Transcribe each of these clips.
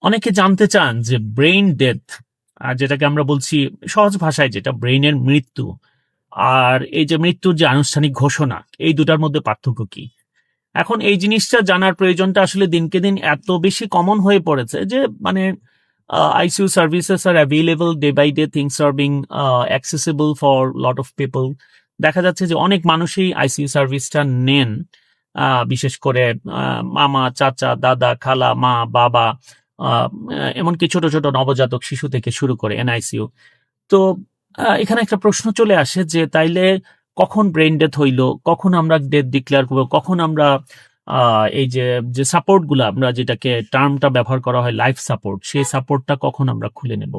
অনেকে জানতে চান যে ব্রেইন ডেথ, আর যেটাকে আমরা বলছি সহজ ভাষায় যেটা ব্রেইনের মৃত্যু, আর এই যে মৃত্যুর যে আনুষ্ঠানিক ঘোষণা, এই দুটার মধ্যে পার্থক্য কি? এখন এই জিনিসটা জানার প্রয়োজনটা আসলে দিনকে দিন এত বেশি কমন হয়ে পড়েছে যে মানে ICU services are available, day by day things are being accessible for lot of people. দেখা যাচ্ছে যে অনেক মানুষই আইসিইউ সার্ভিসটা নেন, বিশেষ করে মামা, চাচা, দাদা, খালা, মা, বাবা, আহ, এমনকি ছোট ছোট নবজাতক শিশু থেকে শুরু করে এনআইসিইউ। তো এখানে একটা প্রশ্ন চলে আসে যে তাইলে কখন ব্রেন ডেথ হইলো, কখন আমরা ডেথ ডিক্লেয়ার করবো, কখন আমরা এই যে যে সাপোর্ট গুলা, আমরা যেটাকে টার্মটা ব্যবহার করা হয় লাইফ সাপোর্ট, সেই সাপোর্টটা কখন আমরা খুলে নেব?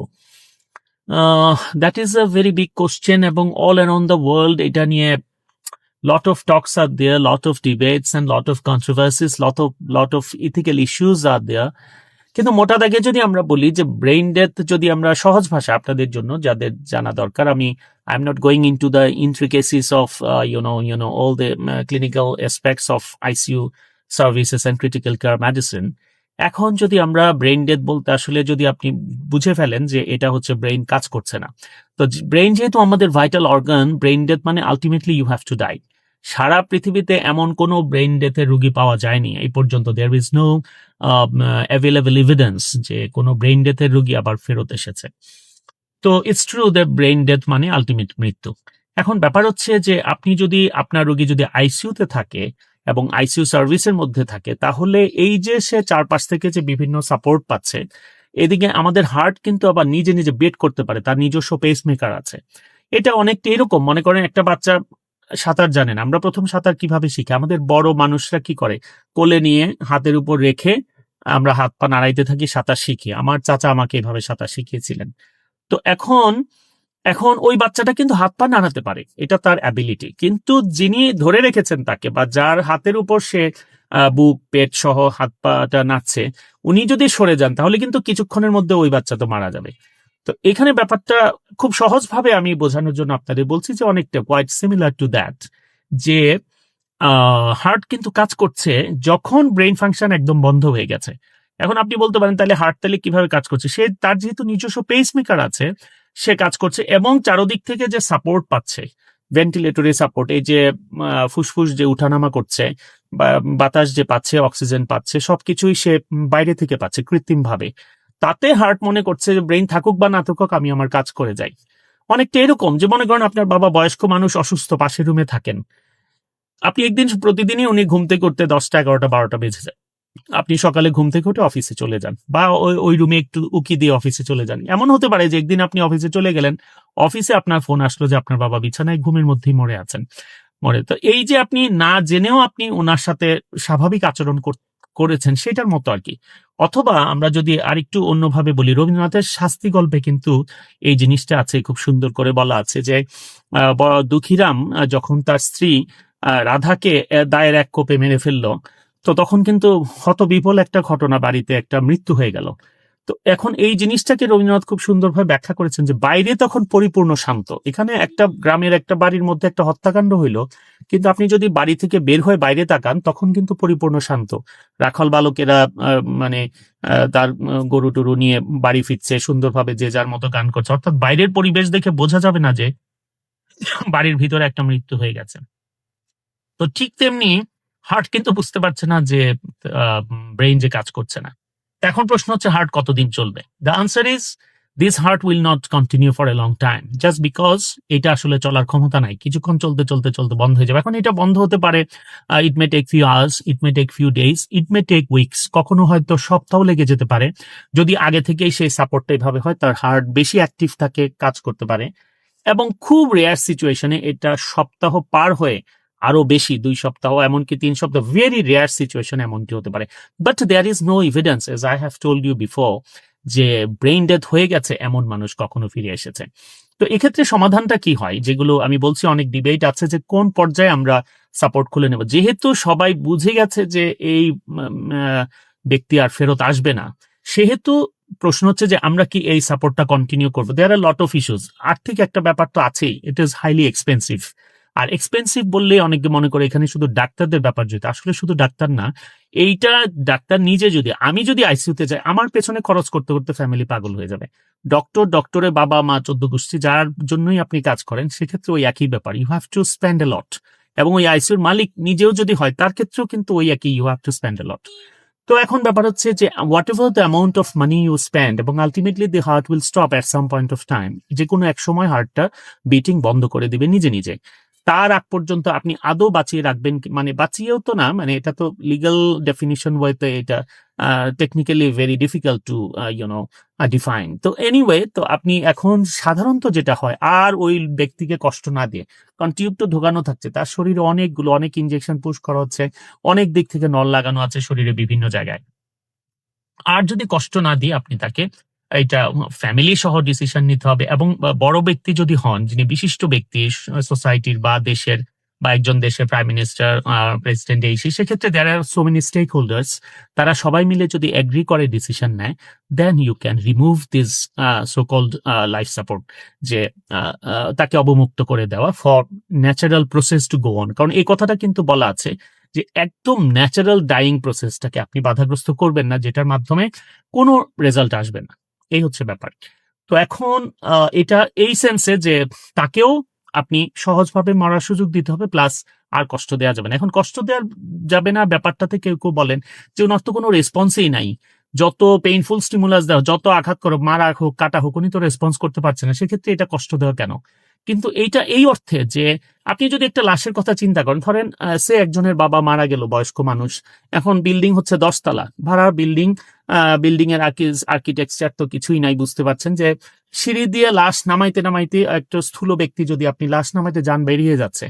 That is a very big question, এবং অল অ্যারাউন্ড দ্য ওয়ার্ল্ড এটা নিয়ে lot of talks are there, lot of debates and lot of controversies, lot of ethical issues are there. কিন্তু মোটা দাগে যদি আমরা বলি যে ব্রেইন ডেথ, যদি আমরা সহজ ভাষা আপনাদের জন্য যাদের জানা দরকার, I am not going into the intricacies of you know all the clinical aspects of ICU services and critical care medicine. এখন যদি আমরা ব্রেইন ডেথ বলতে আসলে যদি আপনি বুঝে ফেলেন যে এটা হচ্ছে ব্রেইন কাজ করছে না, তো ব্রেইন যেহেতু আমাদের ভাইটাল অর্গান, ব্রেইন ডেথ মানে ultimately you have to die. সারা পৃথিবীতে এমন কোনো ব্রেইন ডেথের রোগী পাওয়া যায়নি এই পর্যন্ত, there is no available evidence যে কোনো ব্রেইন ডেথের রোগী আবার ফেরত এসেছে। তো it's true that brain death মানে আলটিমেট মৃত্যু। এখন ব্যাপার হচ্ছে যে আপনি যদি, আপনার রোগী যদি আইসিইউতে থাকে এবং আইসিইউ সার্ভিসের মধ্যে থাকে, তাহলে এই যে সে চারপাশ থেকে যে বিভিন্ন সাপোর্ট পাচ্ছে, এদিকে আমাদের হার্ট কিন্তু আবার নিজে নিজে বেট করতে পারে, তার নিজস্ব পেসমেকার আছে। এটা অনেকটা এরকম, মনে করেন একটা বাচ্চা সাঁতার জানেন, আমরা প্রথম সাঁতার কিভাবে শিখি? আমাদের বড় মানুষরা কি করে? কোলে নিয়ে হাতের উপর রেখে আমরা হাত পা নাড়াইতে থাকি, সাঁতার শিখি। আমার চাচা আমাকে এভাবে সাঁতার শিখিয়েছিলেন। তো এখন এখন ওই বাচ্চাটা কিন্তু হাত পা নাড়াতে পারে, এটা তার অ্যাবিলিটি। কিন্তু যিনি ধরে রেখেছেন তাকে, বা যার হাতের উপর সে বুক পেট সহ হাত পাটা নাড়ছে, উনি যদি সরে যান তাহলে কিন্তু কিছুক্ষণের মধ্যে ওই বাচ্চা তো মারা যাবে। তো এখানে ব্যাপারটা খুব সহজভাবে আমি বোঝানোর জন্য আপনাদের বলছি যে অনেকটা কোয়াইট সিমিলার টু দ্যাট, যে হার্ট কিন্তু কাজ করছে যখন ব্রেইন ফাংশন একদম বন্ধ হয়ে গেছে। এখন আপনি বলতে পারেন তাহলে হার্ট তাহলে কিভাবে কাজ করছে? সে তার যেহেতু নিজস্ব পেসমেকার আছে, সে কাজ করছে এবং চারদিক থেকে যে সাপোর্ট পাচ্ছে, ভেন্টিলেটরি সাপোর্ট, এই যে ফুসফুস যে উঠানামা করছে, বা বাতাস যে পাচ্ছে, অক্সিজেন পাচ্ছে, সবকিছুই সে বাইরে থেকে পাচ্ছে কৃত্রিম ভাবে। তাতে হার্ট মনে করছে যে ব্রেইন থাকুক বা না থাকুক, আমি আমার কাজ করে যাই। অনেকটা এরকম যে মনে করেন আপনার বাবা বয়স্ক মানুষ, অসুস্থ, পাশের রুমে থাকেন, আপনি একদিন প্রতিদিনই উনি ঘুম থেকে উঠতে 10টা 11টা 12টা বেজে যায়, আপনি সকালে ঘুম থেকে উঠে অফিসে চলে যান, বা ওই রুমে একটু উকি দিয়ে অফিসে চলে যান। এমন হতে পারে যে একদিন আপনি অফিসে চলে গেলেন, অফিসে আপনার ফোন আসলো যে আপনার বাবা বিছানায় ঘুমের মধ্যেই মরে আছেন। তো এই যে আপনি না জেনেও আপনি ওনার সাথে স্বাভাবিক আচরণ করেছেন, সেটার মতো আর কি। অথবা আমরা যদি আরেকটু অন্যভাবে বলি, রবীন্দ্রনাথের শাস্তি গল্পে কিন্তু এই জিনিসটা আছে, খুব সুন্দর করে বলা আছে যে দুঃখীরাম যখন তার স্ত্রী রাধাকে দায়ের এক কোপে মেরে ফেললো, তো তখন কিন্তু হতবিহ্বল একটা ঘটনা, বাড়িতে একটা মৃত্যু হয়ে গেল। তো এখন এই জিনিসটাকে রবীন্দ্রনাথ খুব সুন্দরভাবে ব্যাখ্যা করেছেন যে বাইরে তখন পরিপূর্ণ শান্ত, এখানে একটা গ্রামের একটা বাড়ির মধ্যে একটা হত্যাকাণ্ড হইলো, কিন্তু আপনি যদি বাড়ি থেকে বের হয়ে বাইরে তাকান, তখন কিন্তু পরিপূর্ণ শান্ত। রাখাল বালকেরা মানে তার গরু টরু নিয়ে বাড়ি ফিরছে সুন্দরভাবে, যে যার মতো গান করছে, অর্থাৎ বাইরের পরিবেশ দেখে বোঝা যাবে না যে বাড়ির ভিতরে একটা মৃত্যু হয়ে গেছে। তো ঠিক তেমনি হার্ট কিন্তু বুঝতে পারছে না যে ব্রেইন যে কাজ করছে না। এখন প্রশ্ন হচ্ছে হার্ট কতদিন চলবে? The answer is this heart will not continue for a long time, just because এটা আসলে চলার ক্ষমতা নাই, কিছুক্ষণ চলতে চলতে চলতে বন্ধ হয়ে যাবে। এখন এটা বন্ধ হতে পারে, ইট মে টেক ফিউ আওয়ার্স, ইট মে টেক ফিউ ডেজ, ইট মে টেক উইকস, কখনো হয়তো সপ্তাহ লেগে যেতে পারে। যদি আগে থেকেই সেই সাপোর্টটা এভাবে হয়, তার হার্ট বেশি অ্যাক্টিভ থাকে, কাজ করতে পারে। এবং খুব রেয়ার সিচুয়েশনে এটা সপ্তাহ পার হয়ে আরো বেশি, 2 সপ্তাহ, এমনকি 3 সপ্তাহ, ভেরি রেয়ার সিচুয়েশন এমনটি হতে পারে। But there is no evidence, as I have told you before, যে ব্রেইন ডেথ হয়ে গেছে এমন মানুষ কখনো ফিরে এসেছে। তো এক্ষেত্রে সমাধানটা কি হয়? যেগুলো আমি বলছি, অনেক ডিবেট আছে যে কোন পর্যায়ে আমরা সাপোর্ট খুলে নেব। যেহেতু সবাই বুঝে গেছে যে এই ব্যক্তি আর ফেরত আসবে না, সেহেতু প্রশ্ন হচ্ছে যে আমরা কি এই সাপোর্টটা কন্টিনিউ করবো? There are lot of issues. আর্থিক একটা ব্যাপার তো আছেই, ইট ইজ হাইলি এক্সপেন্সিভ। আর এক্সপেন্সিভ বললে অনেকে মনে করে এখানে শুধু ডাক্তারদের ব্যাপার জড়িত, আসলে শুধু ডাক্তার না, এইটা ডাক্তার নিজে যদি, আমি যদি আইসিইউতে যাই আমার পেছনে খরচ করতে করতে ফ্যামিলি পাগল হয়ে যাবে। ডক্টরের বাবা মা 14 গোষ্ঠী যার জন্যই আপনি কাজ করেন, সেক্ষেত্রে ওই একই ব্যাপার, you have to spend a lot. এবং ওই আইসিইউর মালিক নিজেও যদি হয় তার ক্ষেত্রেও কিন্তু ওই একই, you have to spend a lot. তো এখন ব্যাপার হচ্ছে যে whatever the amount of money you spend, এবং ultimately the heart will stop at some point of time, যে কোনো এক সময় হার্টটা বিটিং বন্ধ করে দিবে নিজে নিজে। তার আগ পর্যন্ত আপনি আদৌ বাঁচিয়ে রাখবেন মানে বাঁচিয়েও তো না, মানে এটা তো লিগ্যাল ডেফিনিশন ওয়েতে এটা technically very difficult to you know define. তো এনিওয়ে, তো আপনি এখন সাধারণত যেটা হয়, আর ওই ব্যক্তিকে কষ্ট না দিয়ে, কারণ টিউব তো ঢোকানো থাকছে, তার শরীরে অনেক ইনজেকশন পুশ করা হচ্ছে, অনেক দিক থেকে নল লাগানো আছে শরীরে বিভিন্ন জায়গায়। আর যদি কষ্ট না দিয়ে আপনি তাকে এটা ফ্যামিলি সহ ডিসিশন নিতে হবে, এবং বড় ব্যক্তি যদি হন, যিনি বিশিষ্ট ব্যক্তি সোসাইটির বা দেশের, বা একজন দেশের প্রাইম মিনিস্টার, প্রেসিডেন্ট, এই সেক্ষেত্রে there are so many stakeholders, তারা সবাই মিলে যদি এগ্রি করে ডিসিশন নেয়, then you can remove this so called life support, যে তাকে অবমুক্ত করে দেওয়া for natural process to go on. কারণ এই কথাটা কিন্তু বলা আছে যে একদম ন্যাচারাল ডাইং প্রসেসটাকে আপনি বাধাগ্রস্ত করবেন না, যেটার মাধ্যমে কোনো রেজাল্ট আসবে না। এই হচ্ছে ব্যাপার। তো এখন এটা এই সেন্সে যে তাকেও আপনি সহজভাবে মরার সুযোগ দিতে হবে, প্লাস আর কষ্ট দেওয়া যাবে না। এখন কষ্ট দেওয়া যাবে না ব্যাপারটাতে কেউ কেউ বলেন যে ওনার তো কোনো রেসপন্সই নাই, যত পেইনফুল স্টিমুলাস দেওয়া, যত আঘাত করো, মারা হোক কাটা হোক, উনি তো রেসপন্স করতে পারছে না, সেক্ষেত্রে এটা কষ্ট দেওয়া কেন? কিন্তু এইটা এই অর্থে যে আপনি যদি একটা লাশের কথা চিন্তা করেন, ধরেন সে একজনের বাবা মারা গেল, বয়স্ক মানুষ, এখন বিল্ডিং হচ্ছে 10 তলা ভাড়া বিল্ডিং, বিল্ডিং এর আর্কিটেকচার তো কিছুই নাই, বুঝতে পারছেন যে সিঁড়ি দিয়ে লাশ নামাইতে নামাইতে একটা স্থূল ব্যক্তি যদি আপনি লাশ নামাইতে যান বেরিয়ে যাচ্ছে,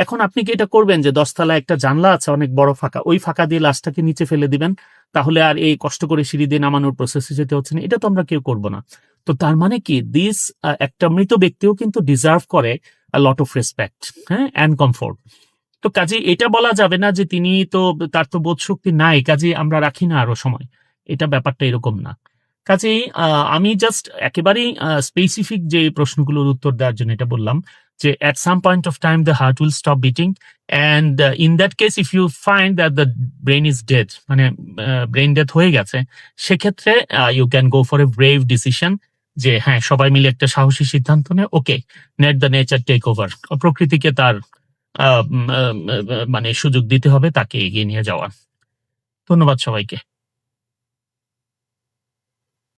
এখন আপনি কি এটা করবেন যে 10 তলায় একটা জানলা আছে অনেক বড় ফাঁকা, ওই ফাঁকা দিয়ে লাশটাকে নিচে ফেলে দিবেন, তাহলে আর এই কষ্ট করে সিঁড়ি দিয়ে নামানোর প্রসেসে যেতে হচ্ছে না? এটা তো আমরা কেউ করবো না। তো তার মানে কি দিস, একটা মৃত ব্যক্তিও কিন্তু ডিজার্ভ করে লট অফ রেসপেক্ট, হ্যাঁ, অ্যান্ড কমফোর্ট। তো কাজে এটা বলা যাবে না যে তিনি তো, তার তো বোধ শক্তি নাই, কাজে আমরা রাখি না আরো সময়, এটা ব্যাপারটা এরকম না। কাজেই আমি জাস্ট একেবারেই স্পেসিফিক যে প্রশ্নগুলোর উত্তর দেওয়ার জন্য এটা বললাম যে at some point of time the heart will stop beating, and in that case if you find that the brain is dead, মানে ব্রেন ডেথ হয়ে গেছে, সেক্ষেত্রে you can go for a brave decision, যে হ্যাঁ সবাই মিলে একটা সাহসী সিদ্ধান্ত নেয়, ওকে, let the nature take over, প্রকৃতিকে তার মানে সুযোগ দিতে হবে তাকে এগিয়ে নিয়ে যাওয়ার। ধন্যবাদ সবাইকে।